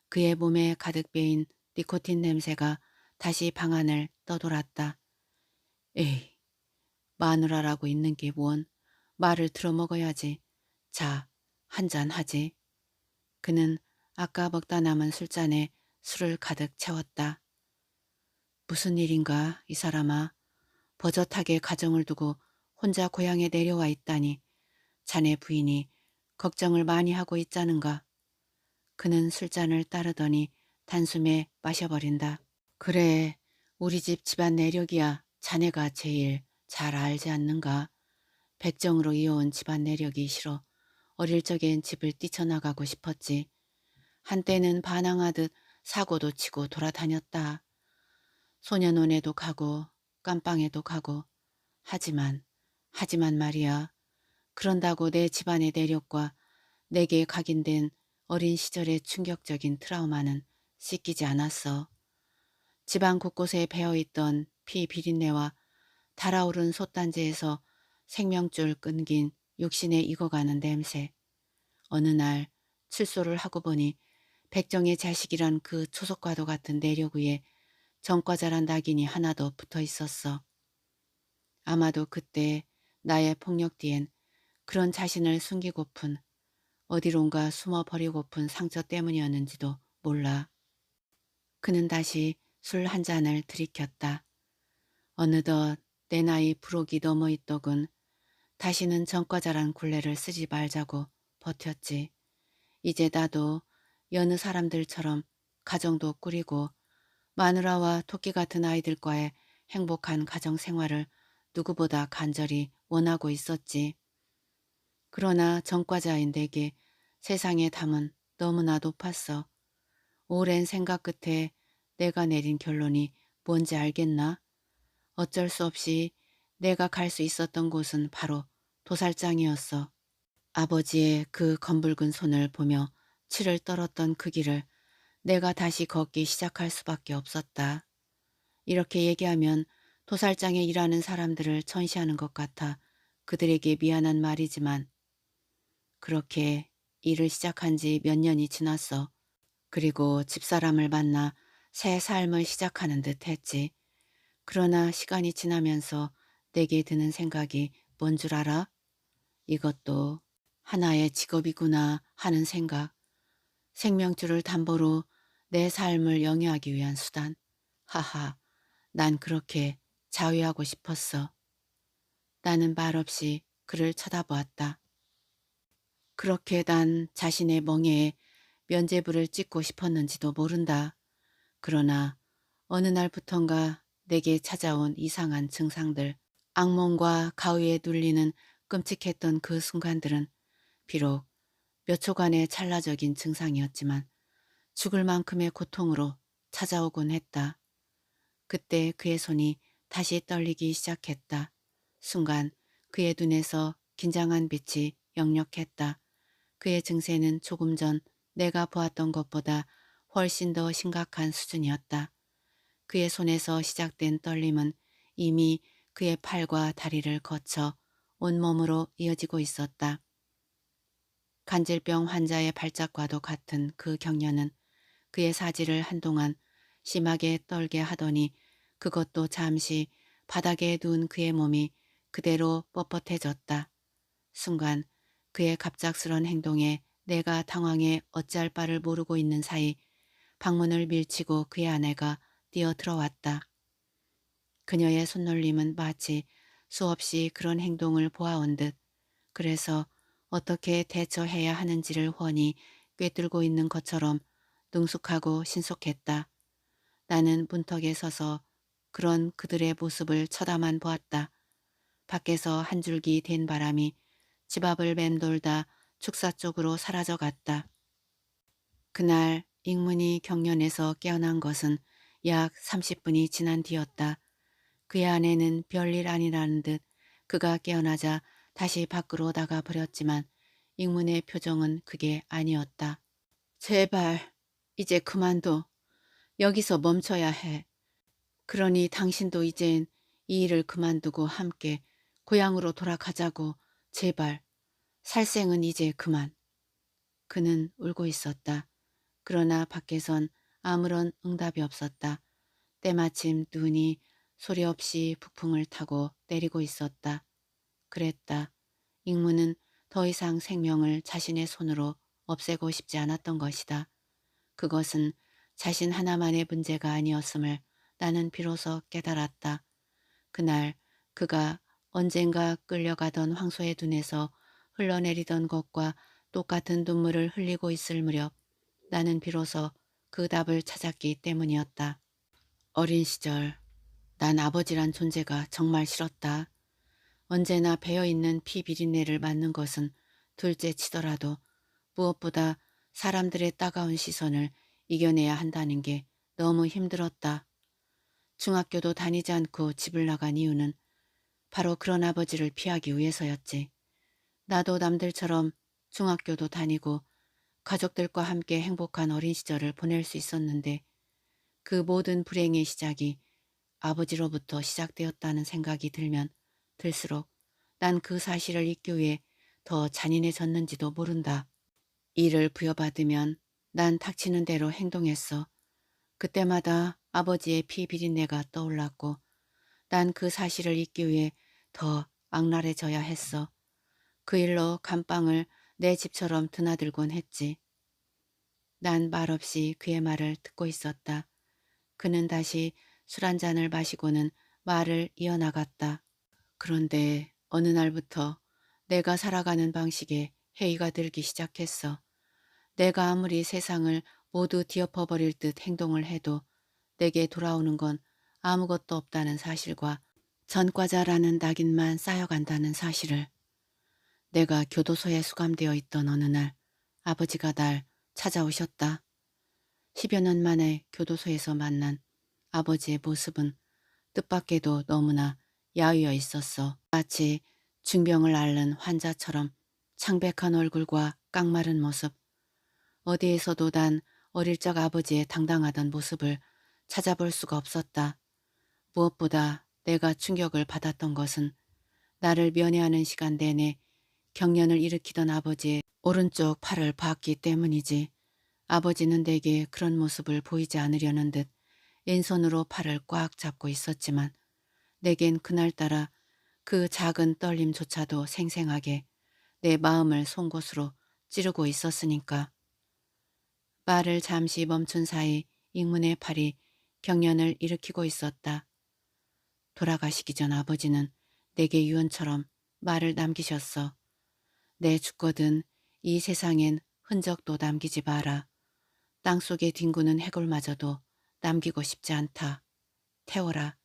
그의 몸에 가득 배인 니코틴 냄새가 다시 방 안을 떠돌았다. 에이, 마누라라고 있는 게 뭔. 말을 들어먹어야지. 자, 한잔 하지. 그는 아까 먹다 남은 술잔에 술을 가득 채웠다. 무슨 일인가 이 사람아. 버젓하게 가정을 두고 혼자 고향에 내려와 있다니. 자네 부인이 걱정을 많이 하고 있자는가. 그는 술잔을 따르더니 단숨에 마셔버린다. 그래, 우리 집 집안 내력이야 자네가 제일 잘 알지 않는가. 백정으로 이어온 집안 내력이 싫어 어릴 적엔 집을 뛰쳐나가고 싶었지. 한때는 반항하듯 사고도 치고 돌아다녔다. 소년원에도 가고 깜빵에도 가고. 하지만 말이야. 그런다고 내 집안의 내력과 내게 각인된 어린 시절의 충격적인 트라우마는 씻기지 않았어. 집안 곳곳에 배어있던 피 비린내와 달아오른 솥단지에서 생명줄 끊긴 육신에 익어가는 냄새. 어느 날 출소를 하고 보니 백정의 자식이란 그 초석과도 같은 내력 위에 전과자란 낙인이 하나 더 붙어 있었어. 아마도 그때 나의 폭력 뒤엔 그런 자신을 숨기고픈 어디론가 숨어버리고픈 상처 때문이었는지도 몰라. 그는 다시 술 한 잔을 들이켰다. 어느덧 내 나이 부록이 넘어 있더군. 다시는 전과자란 굴레를 쓰지 말자고 버텼지. 이제 나도 여느 사람들처럼 가정도 꾸리고 마누라와 토끼 같은 아이들과의 행복한 가정 생활을 누구보다 간절히 원하고 있었지. 그러나 전과자인 내게 세상의 담은 너무나 높았어. 오랜 생각 끝에 내가 내린 결론이 뭔지 알겠나? 어쩔 수 없이 내가 갈 수 있었던 곳은 바로 도살장이었어. 아버지의 그 검붉은 손을 보며 치를 떨었던 그 길을 내가 다시 걷기 시작할 수밖에 없었다. 이렇게 얘기하면 도살장에 일하는 사람들을 전시하는 것 같아 그들에게 미안한 말이지만 그렇게 일을 시작한 지 몇 년이 지났어. 그리고 집사람을 만나 새 삶을 시작하는 듯 했지. 그러나 시간이 지나면서 내게 드는 생각이 뭔 줄 알아? 이것도 하나의 직업이구나 하는 생각. 생명줄을 담보로 내 삶을 영위하기 위한 수단. 하하, 난 그렇게 자위하고 싶었어. 나는 말없이 그를 쳐다보았다. 그렇게 난 자신의 멍에에 면죄부를 찍고 싶었는지도 모른다. 그러나 어느 날부턴가 내게 찾아온 이상한 증상들, 악몽과 가위에 눌리는 끔찍했던 그 순간들은 비록 몇 초간의 찰나적인 증상이었지만 죽을 만큼의 고통으로 찾아오곤 했다. 그때 그의 손이 다시 떨리기 시작했다. 순간 그의 눈에서 긴장한 빛이 역력했다. 그의 증세는 조금 전 내가 보았던 것보다 훨씬 더 심각한 수준이었다. 그의 손에서 시작된 떨림은 이미 그의 팔과 다리를 거쳐 온몸으로 이어지고 있었다. 간질병 환자의 발작과도 같은 그 격려는 그의 사지를 한동안 심하게 떨게 하더니 그것도 잠시 바닥에 누운 그의 몸이 그대로 뻣뻣해졌다. 순간 그의 갑작스런 행동에 내가 당황해 어찌할 바를 모르고 있는 사이 방문을 밀치고 그의 아내가 뛰어 들어왔다. 그녀의 손놀림은 마치 수없이 그런 행동을 보아온 듯 그래서 어떻게 대처해야 하는지를 훤히 꿰뚫고 있는 것처럼 능숙하고 신속했다. 나는 문턱에 서서 그런 그들의 모습을 쳐다만 보았다. 밖에서 한 줄기 된 바람이 집 앞을 맴돌다 축사 쪽으로 사라져갔다. 그날 익문이 경련에서 깨어난 것은 약 30분이 지난 뒤였다. 그의 아내는 별일 아니라는 듯 그가 깨어나자 다시 밖으로 나가 버렸지만 익문의 표정은 그게 아니었다. 제발 이제 그만둬. 여기서 멈춰야 해. 그러니 당신도 이젠 이 일을 그만두고 함께 고향으로 돌아가자고. 제발. 살생은 이제 그만. 그는 울고 있었다. 그러나 밖에선 아무런 응답이 없었다. 때마침 눈이 소리 없이 북풍을 타고 때리고 있었다. 그랬다. 익무는 더 이상 생명을 자신의 손으로 없애고 싶지 않았던 것이다. 그것은 자신 하나만의 문제가 아니었음을 나는 비로소 깨달았다. 그날 그가 언젠가 끌려가던 황소의 눈에서 흘러내리던 것과 똑같은 눈물을 흘리고 있을 무렵 나는 비로소 그 답을 찾았기 때문이었다. 어린 시절 난 아버지란 존재가 정말 싫었다. 언제나 배어있는 피 비린내를 맡는 것은 둘째 치더라도 무엇보다 사람들의 따가운 시선을 이겨내야 한다는 게 너무 힘들었다. 중학교도 다니지 않고 집을 나간 이유는 바로 그런 아버지를 피하기 위해서였지. 나도 남들처럼 중학교도 다니고 가족들과 함께 행복한 어린 시절을 보낼 수 있었는데 그 모든 불행의 시작이 아버지로부터 시작되었다는 생각이 들면 들수록 난 그 사실을 잊기 위해 더 잔인해졌는지도 모른다. 일을 부여받으면 난 닥치는 대로 행동했어. 그때마다 아버지의 피 비린내가 떠올랐고 난 그 사실을 잊기 위해 더 악랄해져야 했어. 그 일로 감방을 내 집처럼 드나들곤 했지. 난 말없이 그의 말을 듣고 있었다. 그는 다시 술 한 잔을 마시고는 말을 이어나갔다. 그런데 어느 날부터 내가 살아가는 방식에 해이가 들기 시작했어. 내가 아무리 세상을 모두 뒤엎어버릴 듯 행동을 해도 내게 돌아오는 건 아무것도 없다는 사실과 전과자라는 낙인만 쌓여간다는 사실을. 내가 교도소에 수감되어 있던 어느 날 아버지가 날 찾아오셨다. 10여 년 만에 교도소에서 만난 아버지의 모습은 뜻밖에도 너무나 야위어 있었어. 마치 중병을 앓는 환자처럼 창백한 얼굴과 깡마른 모습. 어디에서도 난 어릴 적 아버지의 당당하던 모습을 찾아볼 수가 없었다. 무엇보다 내가 충격을 받았던 것은 나를 면회하는 시간 내내 경련을 일으키던 아버지의 오른쪽 팔을 봤기 때문이지. 아버지는 내게 그런 모습을 보이지 않으려는 듯 왼손으로 팔을 꽉 잡고 있었지만 내겐 그날따라 그 작은 떨림조차도 생생하게 내 마음을 송곳으로 찌르고 있었으니까. 말을 잠시 멈춘 사이 익문의 팔이 경련을 일으키고 있었다. 돌아가시기 전 아버지는 내게 유언처럼 말을 남기셨어. 내 죽거든 이 세상엔 흔적도 남기지 마라. 땅속에 뒹구는 해골마저도 남기고 싶지 않다. 태워라.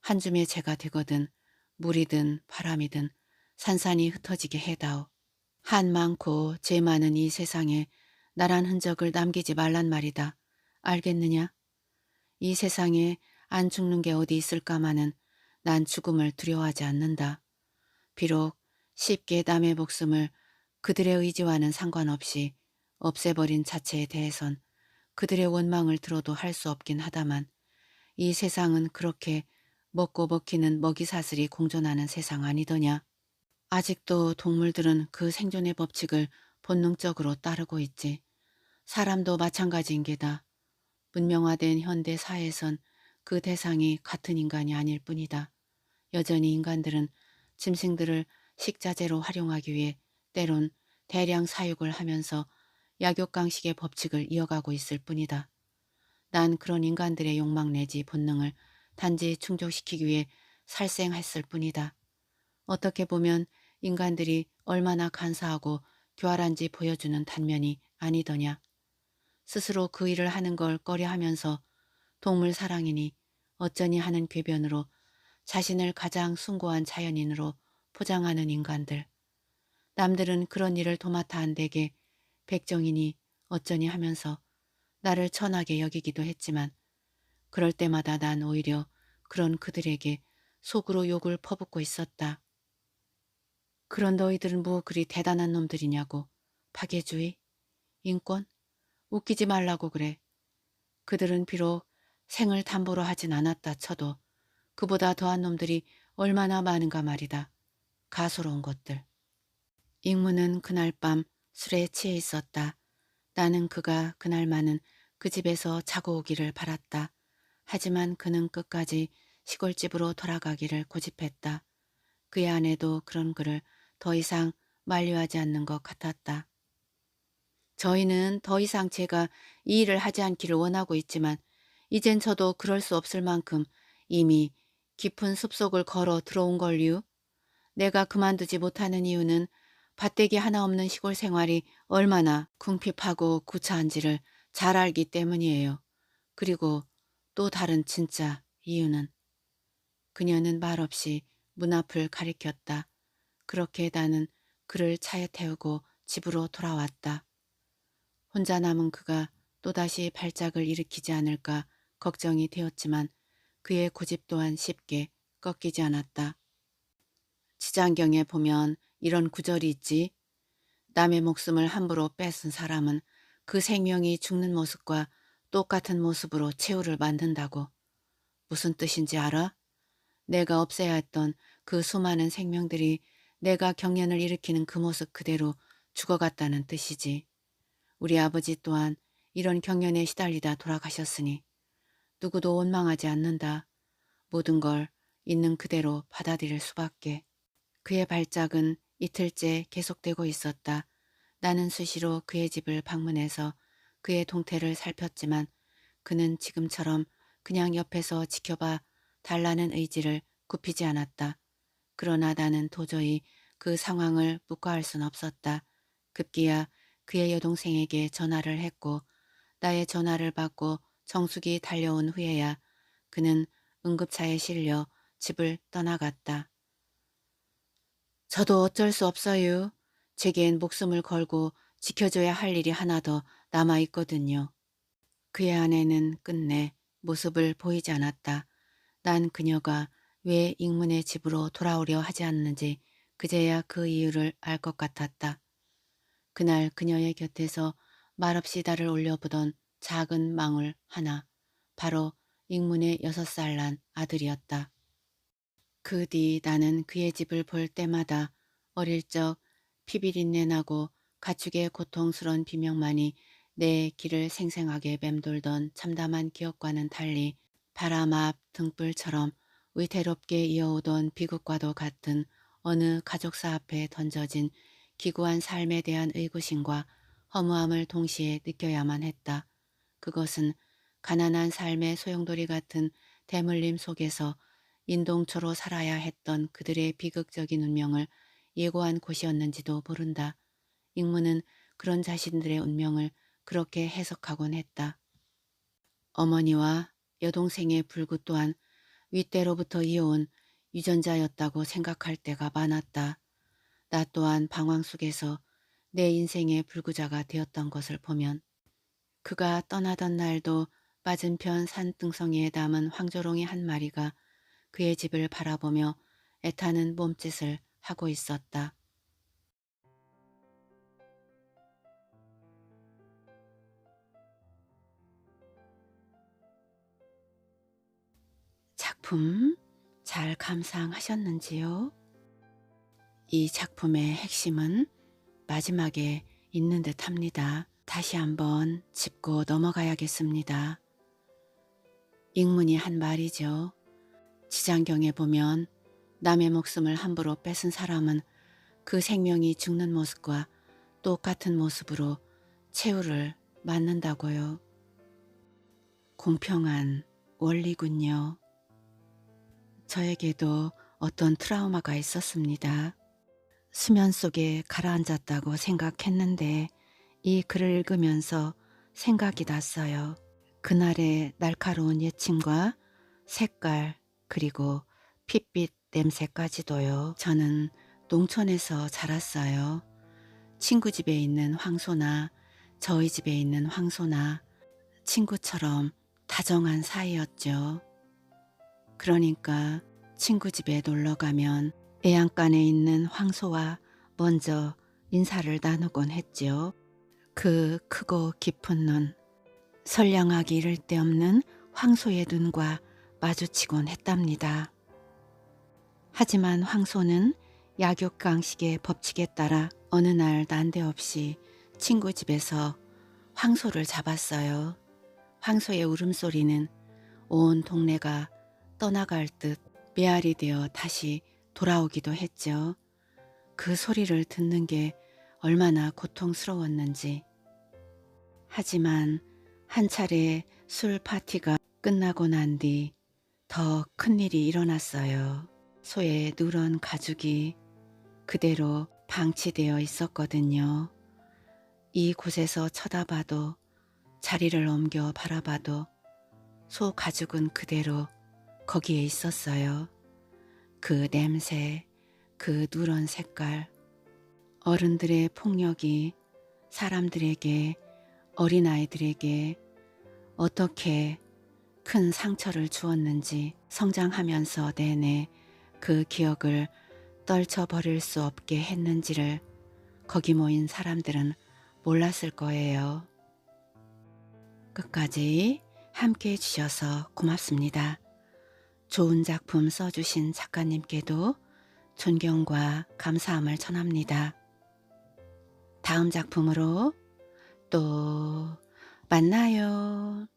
한 줌의 재가 되거든 물이든 바람이든 산산이 흩어지게 해다오. 한 많고 죄 많은 이 세상에 나란 흔적을 남기지 말란 말이다. 알겠느냐? 이 세상에 안 죽는 게 어디 있을까마는 난 죽음을 두려워하지 않는다. 비록 쉽게 남의 목숨을 그들의 의지와는 상관없이 없애버린 자체에 대해선 그들의 원망을 들어도 할 수 없긴 하다만 이 세상은 그렇게 먹고 먹히는 먹이사슬이 공존하는 세상 아니더냐. 아직도 동물들은 그 생존의 법칙을 본능적으로 따르고 있지. 사람도 마찬가지인 게다. 문명화된 현대 사회에선 그 대상이 같은 인간이 아닐 뿐이다. 여전히 인간들은 짐승들을 식자재로 활용하기 위해 때론 대량 사육을 하면서 약육강식의 법칙을 이어가고 있을 뿐이다. 난 그런 인간들의 욕망 내지 본능을 단지 충족시키기 위해 살생했을 뿐이다. 어떻게 보면 인간들이 얼마나 간사하고 교활한지 보여주는 단면이 아니더냐. 스스로 그 일을 하는 걸 꺼려하면서 동물 사랑이니 어쩌니 하는 궤변으로 자신을 가장 숭고한 자연인으로 포장하는 인간들. 남들은 그런 일을 도맡아 한 내게 백정이니 어쩌니 하면서 나를 천하게 여기기도 했지만 그럴 때마다 난 오히려 그런 그들에게 속으로 욕을 퍼붓고 있었다. 그런 너희들은 뭐 그리 대단한 놈들이냐고. 파괴주의? 인권? 웃기지 말라고 그래. 그들은 비록 생을 담보로 하진 않았다 쳐도 그보다 더한 놈들이 얼마나 많은가 말이다. 가소로운 것들. 익무는 그날 밤 술에 취해 있었다. 나는 그가 그날만은 그 집에서 자고 오기를 바랐다. 하지만 그는 끝까지 시골집으로 돌아가기를 고집했다. 그의 아내도 그런 그를 더 이상 만류하지 않는 것 같았다. 저희는 더 이상 제가 이 일을 하지 않기를 원하고 있지만 이젠 저도 그럴 수 없을 만큼 이미 깊은 숲속을 걸어 들어온 걸요. 내가 그만두지 못하는 이유는 밭대기 하나 없는 시골 생활이 얼마나 궁핍하고 구차한지를 잘 알기 때문이에요. 그리고 또 다른 진짜 이유는 그녀는 말없이 문 앞을 가리켰다. 그렇게 나는 그를 차에 태우고 집으로 돌아왔다. 혼자 남은 그가 또다시 발작을 일으키지 않을까 걱정이 되었지만 그의 고집 또한 쉽게 꺾이지 않았다. 지장경에 보면 이런 구절이 있지. 남의 목숨을 함부로 뺏은 사람은 그 생명이 죽는 모습과 똑같은 모습으로 최후를 맞는다고. 무슨 뜻인지 알아? 내가 없애야 했던 그 수많은 생명들이 내가 경련을 일으키는 그 모습 그대로 죽어갔다는 뜻이지. 우리 아버지 또한 이런 경련에 시달리다 돌아가셨으니 누구도 원망하지 않는다. 모든 걸 있는 그대로 받아들일 수밖에. 그의 발작은 이틀째 계속되고 있었다. 나는 수시로 그의 집을 방문해서 그의 동태를 살폈지만 그는 지금처럼 그냥 옆에서 지켜봐 달라는 의지를 굽히지 않았다. 그러나 나는 도저히 그 상황을 묵과할 순 없었다. 급기야 그의 여동생에게 전화를 했고 나의 전화를 받고 정숙이 달려온 후에야 그는 응급차에 실려 집을 떠나갔다. 저도 어쩔 수 없어요. 제겐 목숨을 걸고 지켜줘야 할 일이 하나 더 남아있거든요. 그의 아내는 끝내 모습을 보이지 않았다. 난 그녀가 왜 익문의 집으로 돌아오려 하지 않는지 그제야 그 이유를 알 것 같았다. 그날 그녀의 곁에서 말없이 달을 올려보던 작은 망울 하나, 바로 익문의 6살 난 아들이었다. 그 뒤 나는 그의 집을 볼 때마다 어릴 적 피비린내 나고 가축의 고통스런 비명만이 내 귀를 생생하게 맴돌던 참담한 기억과는 달리 바람 앞 등불처럼 위태롭게 이어오던 비극과도 같은 어느 가족사 앞에 던져진 기구한 삶에 대한 의구심과 허무함을 동시에 느껴야만 했다. 그것은 가난한 삶의 소용돌이 같은 대물림 속에서 인동초로 살아야 했던 그들의 비극적인 운명을 예고한 곳이었는지도 모른다. 익문은 그런 자신들의 운명을 그렇게 해석하곤 했다. 어머니와 여동생의 불구 또한 윗대로부터 이어온 유전자였다고 생각할 때가 많았다. 나 또한 방황 속에서 내 인생의 불구자가 되었던 것을 보면 그가 떠나던 날도 맞은편 산등성이에 담은 황조롱이 한 마리가 그의 집을 바라보며 애타는 몸짓을 하고 있었다. 작품 잘 감상하셨는지요? 이 작품의 핵심은 마지막에 있는 듯 합니다. 다시 한번 짚고 넘어가야겠습니다. 익문이 한 말이죠. 지장경에 보면 남의 목숨을 함부로 뺏은 사람은 그 생명이 죽는 모습과 똑같은 모습으로 최후를 맞는다고요. 공평한 원리군요. 저에게도 어떤 트라우마가 있었습니다. 수면 속에 가라앉았다고 생각했는데 이 글을 읽으면서 생각이 났어요. 그날의 날카로운 예침과 색깔 그리고 핏빛 냄새까지도요. 저는 농촌에서 자랐어요. 친구 집에 있는 황소나 저희 집에 있는 황소나 친구처럼 다정한 사이였죠. 그러니까 친구 집에 놀러 가면 애양간에 있는 황소와 먼저 인사를 나누곤 했죠. 그 크고 깊은 눈, 선량하기 이를 데 없는 황소의 눈과 마주치곤 했답니다. 하지만 황소는 약육강식의 법칙에 따라 어느 날 난데없이 친구 집에서 황소를 잡았어요. 황소의 울음소리는 온 동네가 떠나갈 듯 메아리 되어 다시 돌아오기도 했죠. 그 소리를 듣는 게 얼마나 고통스러웠는지. 하지만 한 차례 술 파티가 끝나고 난 뒤 더 큰일이 일어났어요. 소의 누런 가죽이 그대로 방치되어 있었거든요. 이곳에서 쳐다봐도 자리를 옮겨 바라봐도 소 가죽은 그대로 거기에 있었어요. 그 냄새, 그 누런 색깔, 어른들의 폭력이 사람들에게, 어린아이들에게 어떻게 큰 상처를 주었는지 성장하면서 내내 그 기억을 떨쳐버릴 수 없게 했는지를 거기 모인 사람들은 몰랐을 거예요. 끝까지 함께 해주셔서 고맙습니다. 좋은 작품 써주신 작가님께도 존경과 감사함을 전합니다. 다음 작품으로 또 만나요.